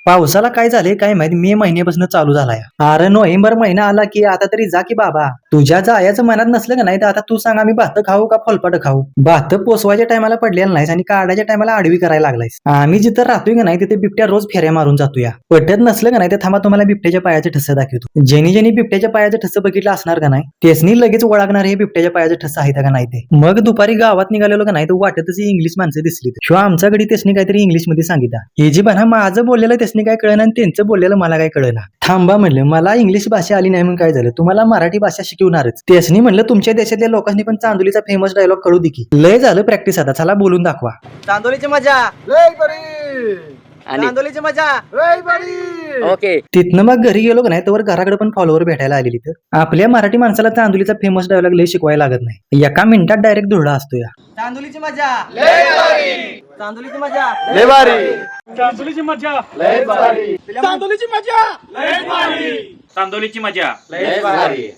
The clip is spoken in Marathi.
पावसाला काय झाले काय माहिती, मे महिन्यापासून चालू झालाय. अरे नोव्हेंबर महिना आला की आता तरी जा की बाबा. तुझ्या जायचं मनात नसलं का नाही तर आता तू सांग, आम्ही भात खाऊ का फलपाट खाऊ? भात पोसवायच्या टायमाला पडलेला नाहीस आणि काढायच्या टायमाला आडवी करायला लागलायस. आम्ही जिथं राहतोय का नाही तिथे बिबट्या रोज फेऱ्या मारून जातोय. पटत नसलं का नाही तर थांबा, तुम्हाला बिबट्याच्या पायाचे ठस दाखवतो. ज्यांनी ज्यांनी बिबट्याच्या पायाचे ठस बघितलं असणार का नाही त्यासनी लगेच ओळखणार हे बिबट्याच्या पायाचे ठस आहेत का नाही ते. मग दुपारी गावात निघालेलो का नाही तर वाटतच इंग्लिश माणसं दिसली किंवा आमच्या घडी त्यासनी काहीतरी इंग्लिश मध्ये सांगितलं. हे जी बना माझं बोललेलं त्यासनी काय कळलं आणि त्यांचं बोललेलं मला काय कळलं. थांबा म्हणलं, मला इंग्लिश भाषा आली नाही म्हणून काय झालं, तुम्हाला मराठी भाषा शिकवणारच. त्यासनी म्हणलं तुमच्या देशातल्या लोकांनी पण चांदोलीचा फेमस डायलॉग कळू दे की. लय झालं प्रॅक्टिस, आता चला बोलून दाखवा. चांदोलीची मजा लय बरी. चांदोलीची मजा लय बरी. ओके. तिथनं मग घरी गेलो का नाही तर घराकडे पण फॉलोवर भेटायला आलेली. तर आपल्या मराठी माणसाला चांदोलीचा फेमस डायलॉग लय शिकवायला लागत नाही, एका मिनिटात डायरेक्ट धुरडा असतो या. चांदोलीची मजा लय बरी. चांदोलीची मजा लय भारी. चांदोलीची मजा, लय भारी. चांदोलीची मजा, लय भारी. चांदोलीची मजा. लय भारी.